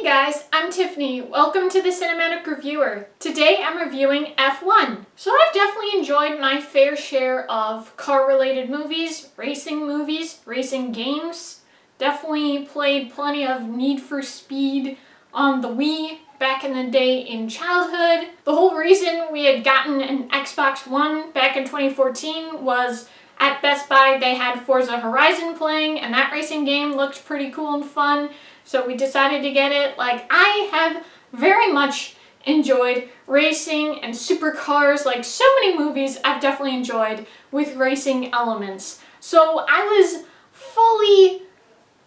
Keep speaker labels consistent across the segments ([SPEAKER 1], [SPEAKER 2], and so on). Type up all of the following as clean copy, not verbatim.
[SPEAKER 1] guys, I'm Tiffany. Welcome to the Cinematic Reviewer. Today I'm reviewing F1. So I've definitely enjoyed my fair share of car-related movies, racing games. Definitely played plenty of Need for Speed on the Wii back in the day in childhood. The whole reason we had gotten an Xbox One back in 2014 was at Best Buy they had Forza Horizon playing, and that racing game looked pretty cool and fun. So we decided to get it. I have very much enjoyed racing and supercars, so many movies I've definitely enjoyed with racing elements. So I was fully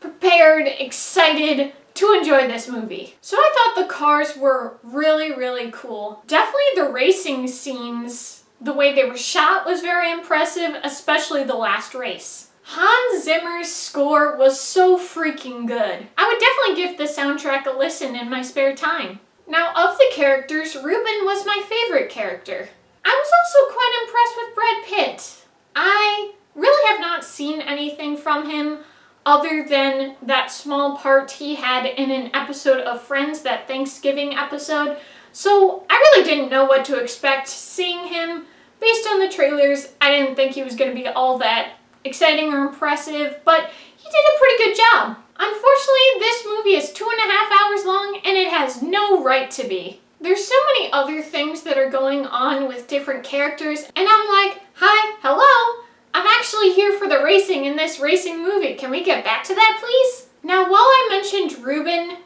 [SPEAKER 1] prepared, excited to enjoy this movie. So I thought the cars were really cool. Definitely the racing scenes, the way they were shot was very impressive, especially the last race. Hans Zimmer's score was so freaking good. I would definitely give the soundtrack a listen in my spare time. Now, of the characters, Ruben was my favorite character. I was also quite impressed with Brad Pitt. I really have not seen anything from him other than that small part he had in an episode of Friends, that Thanksgiving episode. So I really didn't know what to expect seeing him. Based on the trailers, I didn't think he was going to be all that exciting or impressive, but he did a pretty good job. Unfortunately, this movie is 2.5 hours long and it has no right to be. There's so many other things that are going on with different characters, and I'm like, hi, hello, I'm actually here for the racing in this racing movie. Can we get back to that, please? Now, while I mentioned Ruben,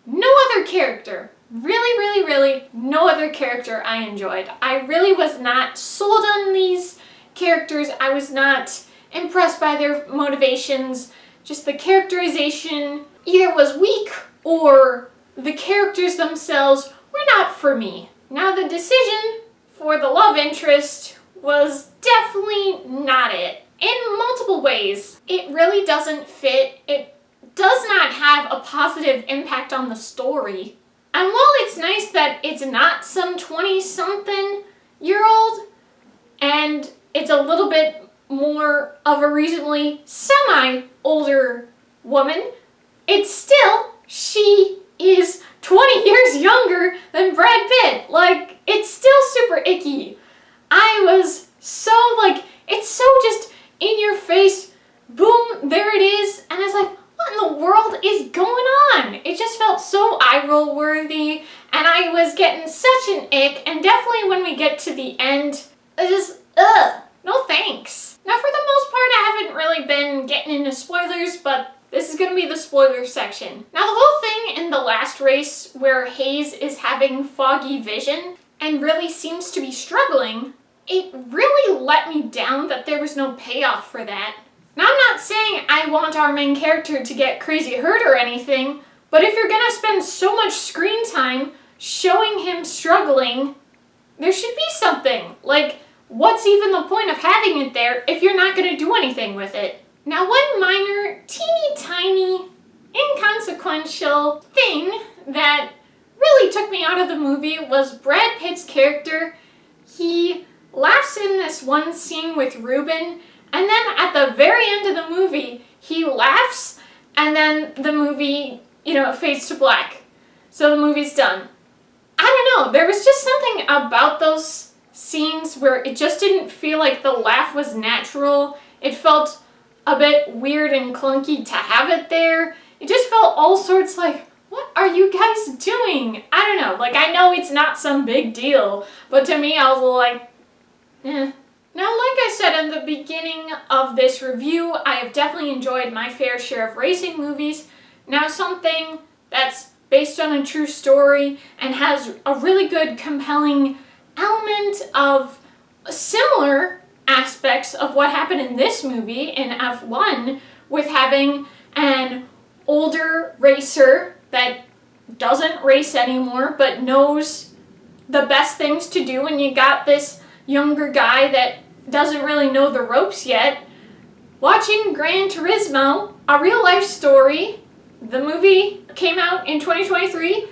[SPEAKER 1] no other character, really no other character I enjoyed. I really was not sold on these characters. I was not impressed by their motivations. Just the characterization either was weak or the characters themselves were not for me. Now, the decision for the love interest was definitely not it. In multiple ways, it really doesn't fit. It does not have a positive impact on the story. And while it's nice that it's not some 20-something-year-old and it's a little bit more of a reasonably semi-older woman, it's still, she is 20 years younger than Brad Pitt. It's still super icky. I was so, it's so just in your face, boom, there it is, and I was like, what in the world is going on? It just felt so eye-roll worthy, and I was getting such an ick, and definitely when we get to the end, I just, no thanks. Now, for the most part, I haven't really been getting into spoilers, but this is going to be the spoiler section. Now, the whole thing in the last race where Hayes is having foggy vision and really seems to be struggling, it really let me down that there was no payoff for that. Now, I'm not saying I want our main character to get crazy hurt or anything, but if you're going to spend so much screen time showing him struggling, there should be something. What's even the point of having it there if you're not going to do anything with it? Now, one minor, teeny tiny, inconsequential thing that really took me out of the movie was Brad Pitt's character. He laughs in this one scene with Ruben, and then at the very end of the movie, he laughs, and then the movie, fades to black. So the movie's done. I don't know, there was just something about those scenes where it just didn't feel like the laugh was natural. It felt a bit weird and clunky to have it there. It just felt all sorts what are you guys doing? I don't know, I know it's not some big deal, but to me I was like, eh. Now, like I said in the beginning of this review, I have definitely enjoyed my fair share of racing movies. Now, something that's based on a true story and has a really good, compelling element of similar aspects of what happened in this movie in F1, with having an older racer that doesn't race anymore but knows the best things to do, and you got this younger guy that doesn't really know the ropes yet. Watching Gran Turismo, a real life story, the movie came out in 2023,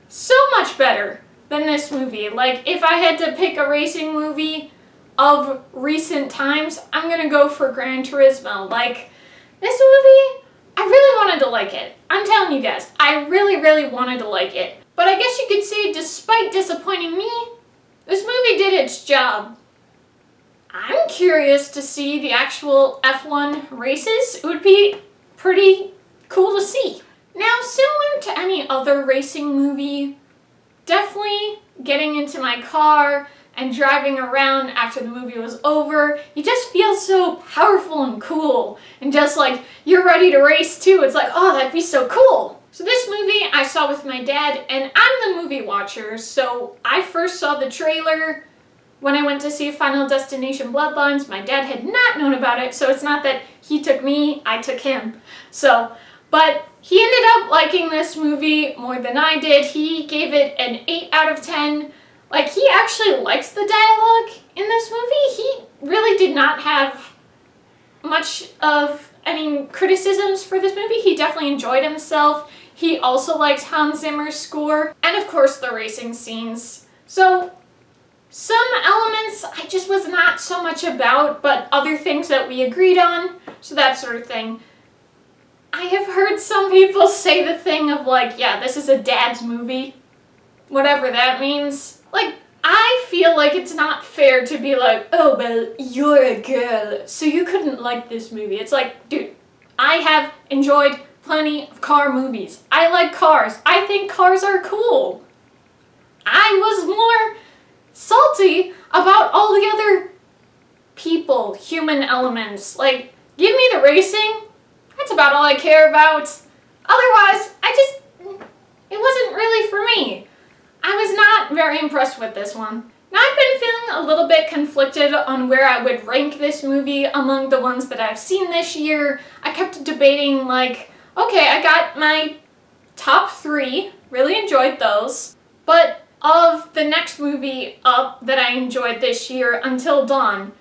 [SPEAKER 1] so much better than this movie. If I had to pick a racing movie of recent times, I'm gonna go for Gran Turismo. This movie I really wanted to like it. I'm telling you guys, I really, really wanted to like it. But I guess you could say, despite disappointing me, this movie did its job. I'm curious to see the actual F1 races. It would be pretty cool to see. Now, similar to any other racing movie, definitely getting into my car and driving around after the movie was over, you just feel so powerful and cool. And just like, you're ready to race too. It's like, oh, that'd be so cool. So this movie I saw with my dad, and I'm the movie watcher, so I first saw the trailer when I went to see Final Destination Bloodlines. My dad had not known about it, so it's not that he took me, I took him. But he ended up liking this movie more than I did. He gave it an 8 out of 10. Like, he actually likes the dialogue in this movie. He really did not have much of any criticisms for this movie. He definitely enjoyed himself. He also liked Hans Zimmer's score, and of course the racing scenes. So, some elements I just was not so much about, but other things that we agreed on, so that sort of thing. I have heard some people say the thing of like, yeah, this is a dad's movie, whatever that means. Like, I feel like it's not fair to be like, oh, well, you're a girl, so you couldn't like this movie. It's like, dude, I have enjoyed plenty of car movies. I like cars. I think cars are cool. I was more salty about all the other people, human elements. Like, give me the racing. That's about all I care about. Otherwise, it wasn't really for me. I was not very impressed with this one. Now, I've been feeling a little bit conflicted on where I would rank this movie among the ones that I've seen this year. I kept debating, like, okay, I got my top 3, really enjoyed those, but of the next movie up that I enjoyed this year, Until Dawn,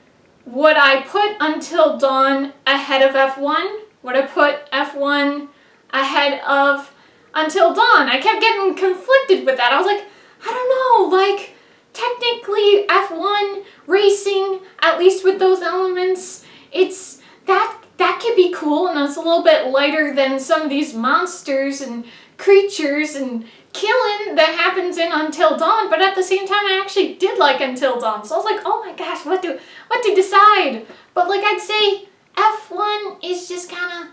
[SPEAKER 1] would I put Until Dawn ahead of F1? Would I put F1 ahead of Until Dawn? I kept getting conflicted with that. I was like, I don't know, like, technically F1 racing, at least with those elements, it's, that could be cool, and it's a little bit lighter than some of these monsters and creatures and killing that happens in Until Dawn, but at the same time I actually did like Until Dawn, so I was like, oh my gosh, what to decide? But like, I'd say F1 is just kind of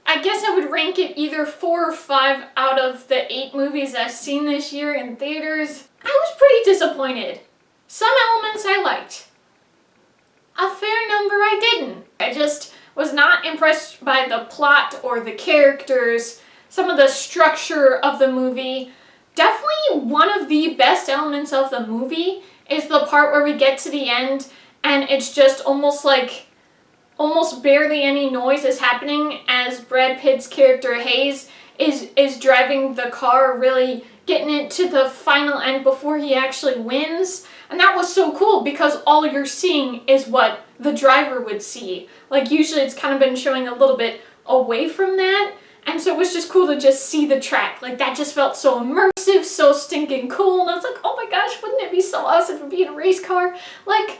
[SPEAKER 1] I guess I would rank it either 4 or 5 out of the 8 movies I've seen this year in theaters. I was pretty disappointed. Some elements I liked. A fair number I didn't. I just was not impressed by the plot or the characters, some of the structure of the movie. Definitely one of the best elements of the movie is the part where we get to the end and it's just almost barely any noise is happening as Brad Pitt's character Hayes is driving the car, really getting it to the final end before he actually wins. And that was so cool because all you're seeing is what the driver would see. Like, usually it's kind of been showing a little bit away from that. And so it was just cool to just see the track. Like, that just felt so immersive, so stinking cool. And I was like, oh my gosh, wouldn't it be so awesome to be in a race car? Like,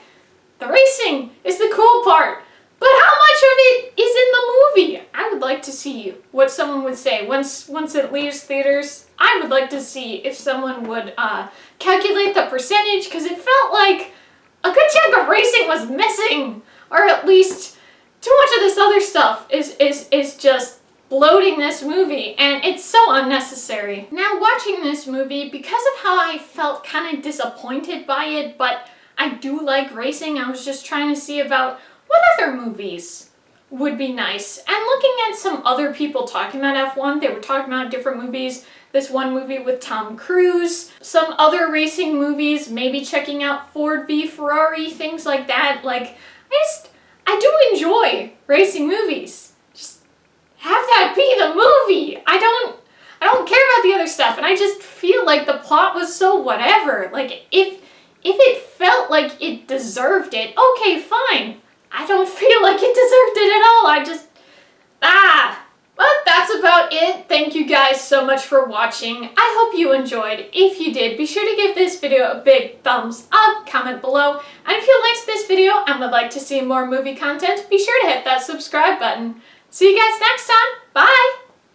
[SPEAKER 1] the racing is the cool part. But how much of it is in the movie? I would like to see what someone would say. Once it leaves theaters, I would like to see if someone would calculate the percentage, because it felt like a good chunk of racing was missing. Or at least too much of this other stuff is just bloating this movie, and it's so unnecessary. Now, watching this movie, because of how I felt kind of disappointed by it, but I do like racing, I was just trying to see about what other movies would be nice. And looking at some other people talking about F1, they were talking about different movies. This one movie with Tom Cruise, some other racing movies, maybe checking out Ford v Ferrari, things like that. Like, I do enjoy racing movies. Just have that be the movie. I don't care about the other stuff, and I just feel like the plot was so whatever. Like, if it felt like it deserved it, okay, fine. I don't feel like it deserved it at all. But that's about it. Thank you guys so much for watching. I hope you enjoyed. If you did, be sure to give this video a big thumbs up, comment below, and if you liked this video and would like to see more movie content, be sure to hit that subscribe button. See you guys next time. Bye!